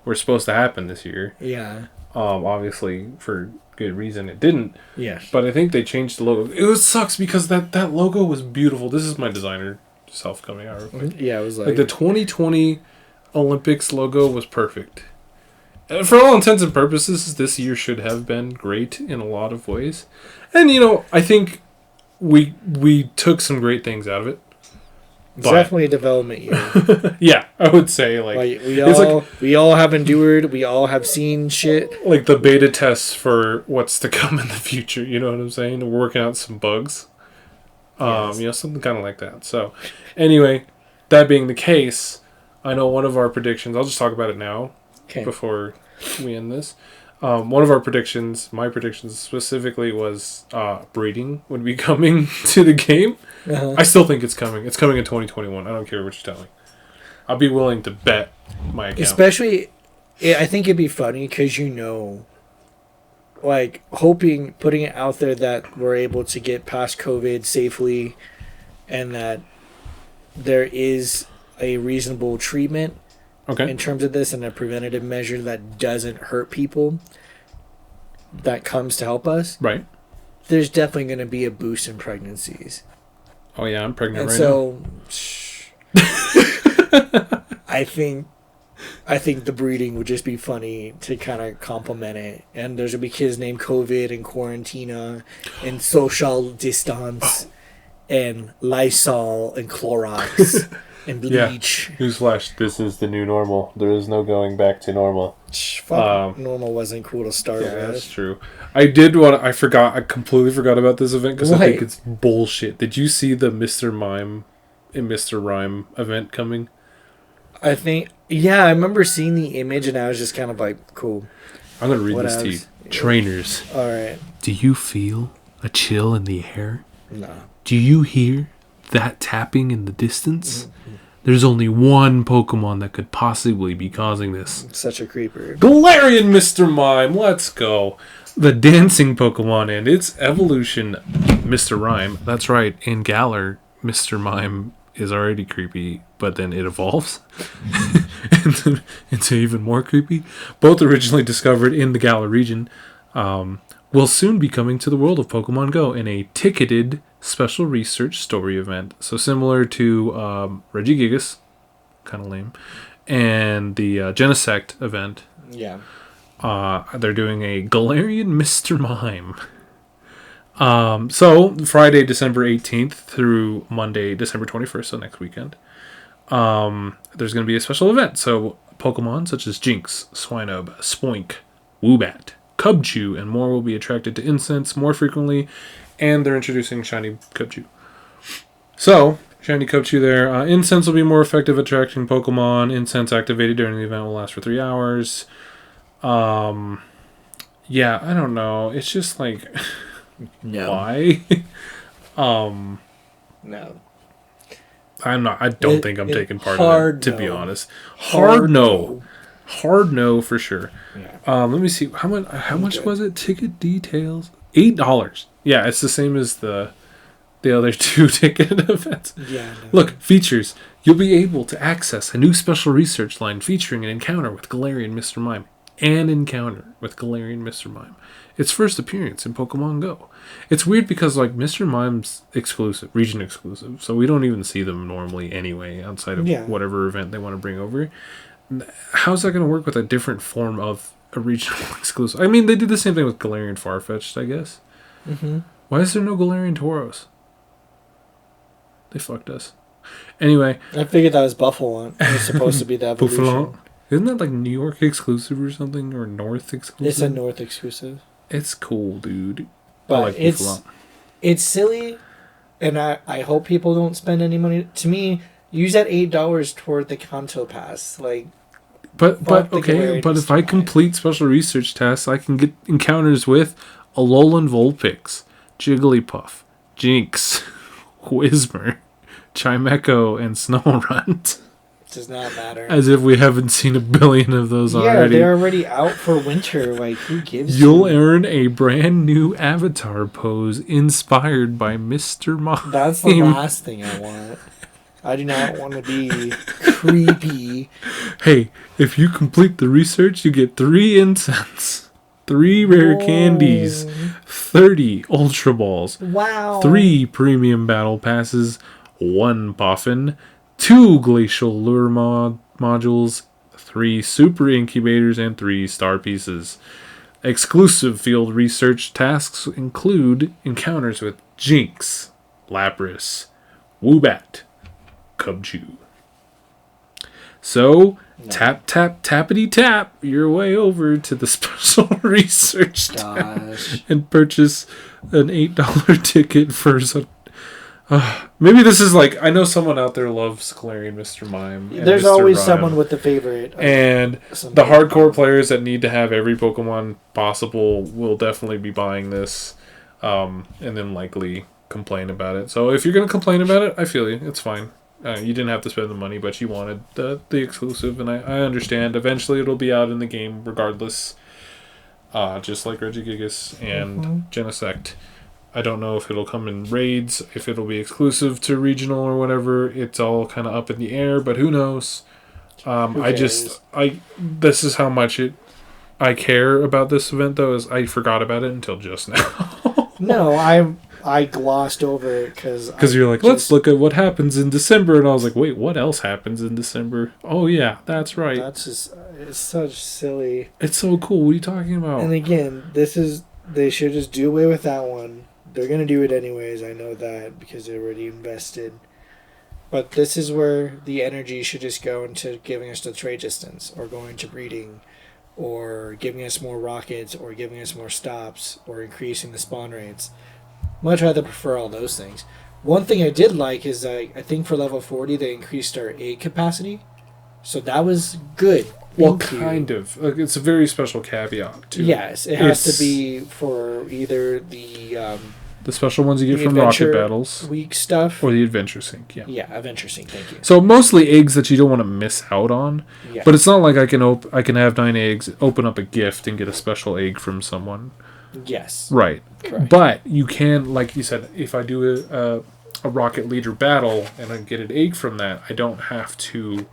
were supposed to happen this year. Yeah. Obviously, for good reason, it didn't. Yes. But I think they changed the logo. It sucks because that logo was beautiful. This is my designer self coming out real quick. Yeah, it was like the 2020 Olympics logo was perfect. For all intents and purposes, this year should have been great in a lot of ways. And, you know, I think we took some great things out of it. It's definitely a development year. Yeah, I would say like we all have endured, we all have seen shit. Like the beta tests for what's to come in the future, you know what I'm saying? We're working out some bugs. Yes. You know, something kind of like that. So, anyway, that being the case, I know one of our predictions, I'll just talk about it now before we end this. One of our predictions, my predictions specifically, was breeding would be coming to the game. I still think it's coming. It's coming in 2021. I don't care what you're telling. I'll be willing to bet my account. Especially, I think it'd be funny because, you know, like, putting it out there that we're able to get past COVID safely and that there is a reasonable treatment in terms of this and a preventative measure that doesn't hurt people that comes to help us. Right. There's definitely going to be a boost in pregnancies. Oh, yeah, I'm pregnant and now. I think the breeding would just be funny to kind of complement it. And there's going to be kids named COVID and Quarantina and Social Distance and Lysol and Clorox and Bleach. Yeah. Newsflash, this is the new normal. There is no going back to normal. Normal wasn't cool to start with. Yeah, that's true. I completely forgot about this event because I think it's bullshit. Did you see the Mr. Mime and Mr. Rhyme event coming? I remember seeing the image and I was just kind of like, cool. I'm going to read this to you. Trainers. All right. Do you feel a chill in the air? No. Do you hear that tapping in the distance? Mm-hmm. There's only one Pokemon that could possibly be causing this. Such a creeper. Galarian Mr. Mime, let's go. The dancing Pokemon and its evolution, Mr. Rhyme. That's right, in Galar, Mr. Mime is already creepy, but then it evolves into even more creepy. Both originally discovered in the Galar region, will soon be coming to the world of Pokemon Go in a ticketed special research story event. So similar to Regigigas, kind of lame, and the Genesect event. Yeah. They're doing a Galarian Mr. Mime. So Friday, December 18th through Monday, December 21st, so next weekend. There's going to be a special event. So Pokemon such as Jinx, Swinub, Spoink, Woobat, Cubchoo, and more will be attracted to incense more frequently, and they're introducing Shiny Cubchoo. So, Shiny Cubchoo there. Incense will be more effective attracting Pokemon. Incense activated during the event will last for 3 hours. Yeah, I don't know. It's just like, No. why? No. I don't think I'm taking part hard in it, to no. be honest. Hard no. Hard no for sure. Yeah. Let me see. How much was it? Ticket details? $8. Yeah, it's the same as the other 2 ticket events. Yeah. No. Look, features. You'll be able to access a new special research line featuring an encounter with Galarian Mr. Mime. An encounter with Galarian Mr. Mime. Its first appearance in Pokemon Go. It's weird because like Mr. Mime's exclusive, region exclusive, so we don't even see them normally anyway outside of whatever event they want to bring over. How's that going to work with a different form of a regional exclusive? I mean, they did the same thing with Galarian Farfetch'd, I guess. Mm-hmm. Why is there no Galarian Tauros? They fucked us. Anyway. I figured that was Buffalo. It was supposed to be the evolution. Buffalo. Isn't that like New York exclusive or something? Or North exclusive? It's a North exclusive. It's cool, dude. But I like it's silly, and I hope people don't spend any money. To me, use that $8 toward the Kanto pass. Like, but if I complete special research tasks, I can get encounters with Alolan Vulpix, Jigglypuff, Jinx, Whismur, Chimecho, and Snorunt. Does not matter. As if we haven't seen a billion of those already. Yeah, they're already out for winter. Like, who gives You'll earn a brand new avatar pose inspired by Mr. Mime. That's the last thing I want. I do not want to be creepy. Hey, if you complete the research, you get 3 incense, 3 rare candies, 30 Ultra Balls, Wow. 3 premium battle passes, 1 Puffin, 2 glacial lure modules, 3 super incubators, and 3 star pieces. Exclusive field research tasks include encounters with Jinx, Lapras, Woobat, Cubchoo. So, tap, tappity tap your way over to the special research tab and purchase an $8 ticket for some. Maybe this is like, I know someone out there loves Galarian Mr. Mime. There's always someone with the favorite. And the hardcore players that need to have every Pokemon possible will definitely be buying this and then likely complain about it. So if you're going to complain about it, I feel you. It's fine. You didn't have to spend the money, but you wanted the exclusive, and I understand. Eventually it'll be out in the game regardless, just like Regigigas and Genesect. I don't know if it'll come in raids, if it'll be exclusive to regional or whatever. It's all kind of up in the air, but who knows? This is how much I care about this event, though, is I forgot about it until just now. No, I glossed over it because you're like, let's look at what happens in December, and I was like, wait, what else happens in December? Oh yeah, that's right. That's just, it's such silly. It's so cool. What are you talking about? And again, they should just do away with that one. They're going to do it anyways, I know that, because they already invested. But this is where the energy should just go into giving us the trade distance, or going to breeding, or giving us more rockets, or giving us more stops, or increasing the spawn rates. Much rather prefer all those things. One thing I did like is I think for level 40 they increased our egg capacity. So that was good. Well, kind of. It's a very special caveat, too. Yes, it has to be for either the special ones you get from Rocket Battles. Week stuff. Or the Adventure Sync, yeah. Yeah, Adventure Sync, thank you. So mostly eggs that you don't want to miss out on. Yeah. But it's not like I can have 9 eggs, open up a gift, and get a special egg from someone. Yes. Right. Correct. But you can, like you said, if I do a Rocket Leader battle and I get an egg from that, I don't have to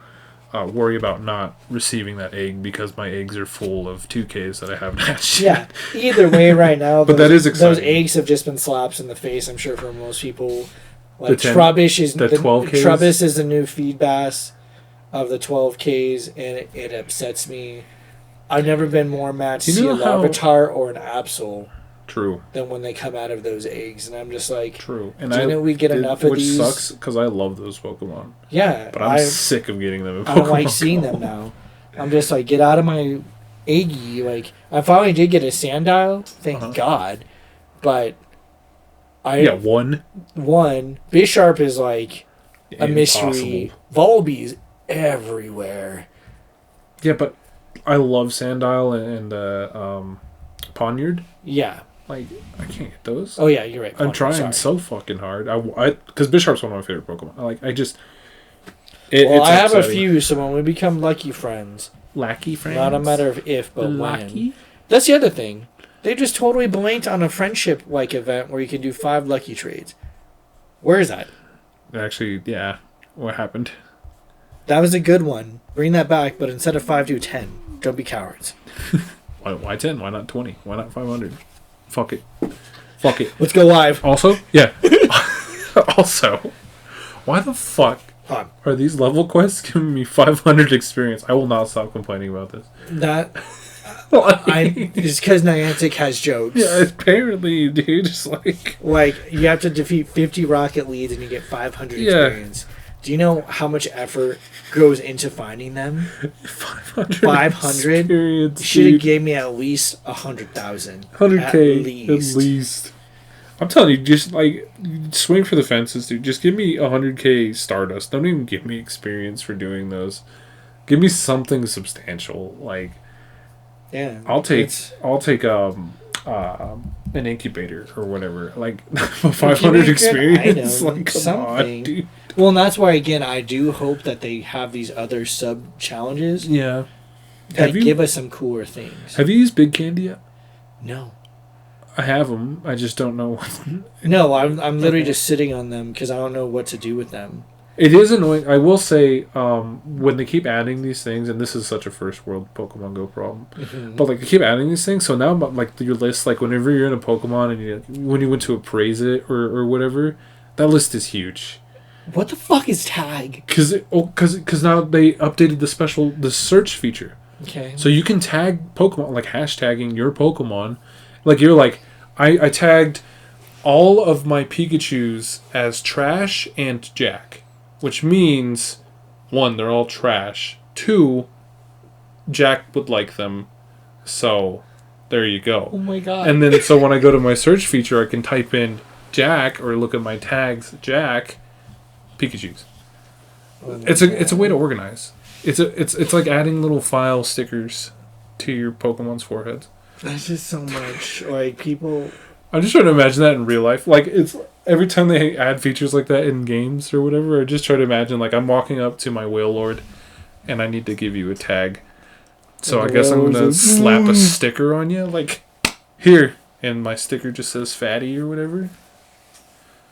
worry about not receiving that egg because my eggs are full of 2Ks that I haven't hatched yet. Yeah. Either way, right now, but that is exciting. Those eggs have just been slaps in the face, I'm sure, for most people. Like Trubbish is the 12Ks? Trubbish is the new feed bass. of the 12Ks, and it upsets me. I've never been more mad to You see know a how- Larvitar or an Absol True. than when they come out of those eggs, and I'm just like, True. And do you know we get enough of which these? Which sucks because I love those Pokemon. Yeah, But I'm sick of getting them in Pokemon I don't like seeing Go. them now. I'm just like, get out of my eggy. Like, I finally did get a Sandile, thank God. But one. Bisharp is like a mystery. Impossible. Volbeat is everywhere. Yeah, but I love Sandile and Ponyard. Yeah. Like, I can't get those. Oh yeah, you're right. I'm trying so fucking hard. Because Bisharp's one of my favorite Pokemon. I have a few, so when we become lucky friends, Lackey friends. not a matter of if, but Lucky? when. That's the other thing. They just totally blanked on a friendship event where you can do 5 lucky trades. Where is that? Actually, yeah. What happened? That was a good one. Bring that back, but instead of 5, do 10. Don't be cowards. Why 10? Why not 20? Why not 500? Fuck it. Let's go live. Also, yeah. Also, why the fuck Hold on. are these level quests giving me 500 experience? I will not stop complaining about this. That it's because Niantic has jokes. Yeah, apparently, dude. Just like you have to defeat 50 Rocket Leads and you get 500 experience. Do you know how much effort goes into finding them? 500. You should have gave me at least 100,000. 100K at least. I'm telling you, just like swing for the fences, dude. Just give me 100K Stardust. Don't even give me experience for doing those. Give me something substantial. Like, yeah, I'll take an incubator or whatever. Like 500 experience. Like, come on, dude. Well, and that's why again I do hope that they have these other sub challenges. Yeah. That give us some cooler things. Have you used Big Candy yet? No. I have them. I just don't know. No, I'm literally just sitting on them because I don't know what to do with them. It is annoying. I will say, when they keep adding these things, and this is such a first world Pokemon Go problem, but like they keep adding these things. So now, like your list, like whenever you're in a Pokemon and when you went to appraise it or whatever, that list is huge. What the fuck is tag? Because now they updated the search feature. Okay. So you can tag Pokemon, like hashtagging your Pokemon. Like you're like, I tagged all of my Pikachus as trash and Jack. Which means, 1, they're all trash. 2, Jack would like them. So, there you go. Oh my god. And then, so when I go to my search feature, I can type in Jack, or look at my tags, Jack, Pikachus. It's a way to organize. It's like adding little file stickers to your Pokemon's foreheads. That's just so much. Like, people... I'm just trying to imagine that in real life. Like, it's... Every time they add features like that in games or whatever, I just try to imagine, like, I'm walking up to my Wailord, and I need to give you a tag. So I guess I'm going to slap a sticker on you, like, here. And my sticker just says fatty or whatever.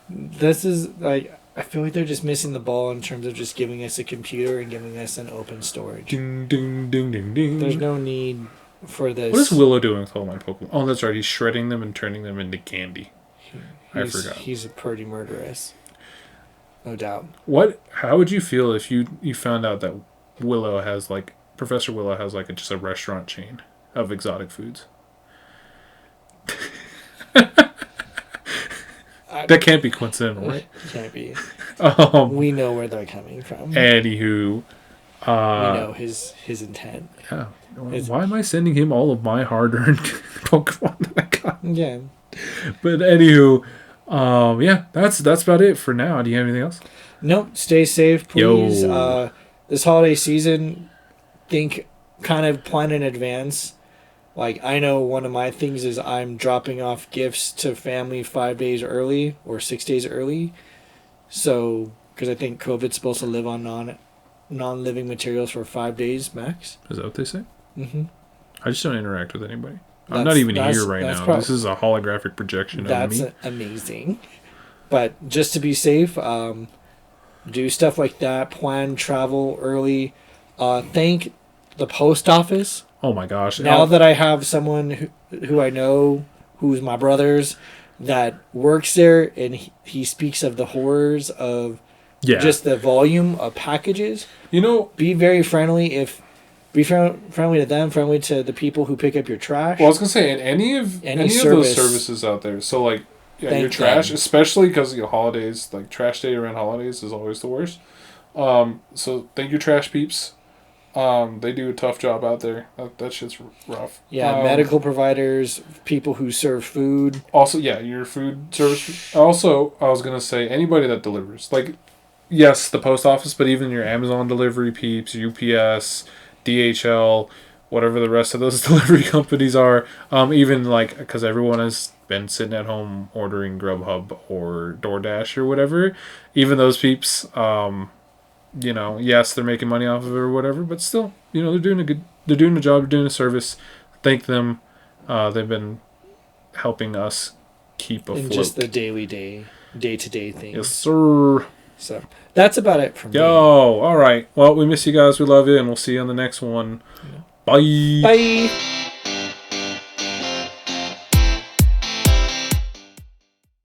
This is, like... I feel like they're just missing the ball in terms of just giving us a computer and giving us an open storage. Ding, ding, ding, ding, ding. There's no need for this. What is Willow doing with all my Pokemon? Oh, that's right. He's shredding them and turning them into candy. I forgot. He's pretty murderous. No doubt. How would you feel if you found out that Willow has, like... Professor Willow has, like, just a restaurant chain of exotic foods? That can't be coincidental, right? Can't be. We know where they're coming from. Anywho, we know his intent. Yeah. Why am I sending him all of my hard-earned Pokemon that I got? Yeah. But anywho, yeah, that's about it for now. Do you have anything else? No. Stay safe, please. Yo. This holiday season, kind of plan in advance. Like, I know one of my things is I'm dropping off gifts to family 5 days early or 6 days early. So, because I think COVID's supposed to live on non-living materials for 5 days max. Is that what they say? Mm-hmm. I just don't interact with anybody. I'm not even here right now. This is a holographic projection of me. That's amazing. But just to be safe, do stuff like that. Plan travel early. Thank the post office. Oh my gosh. Now that I have someone who I know, who's my brother's, that works there, and he speaks of the horrors of Yeah. Just the volume of packages. You know, Be very friendly. Friendly to them, friendly to the people who pick up your trash. well, I was gonna say, in any of those services out there. So like, yeah, your trash, especially because holidays, like trash day around holidays is always the worst. So thank you, trash peeps. They do a tough job out there. That shit's rough. Yeah, medical providers, people who serve food. Also, yeah, your food service. Also, I was gonna say anybody that delivers, like, yes, the post office, but even your Amazon delivery peeps, UPS, DHL, whatever the rest of those delivery companies are. Even like because everyone has been sitting at home ordering Grubhub or DoorDash or whatever. Even those peeps. Yes, they're making money off of it or whatever, but still, they're doing a job, they're doing a service. Thank them. They've been helping us keep afloat. And just the day-to-day things. Yes, sir. So that's about it from me. All right. Well, we miss you guys. We love you, and we'll see you on the next one. Bye. Bye.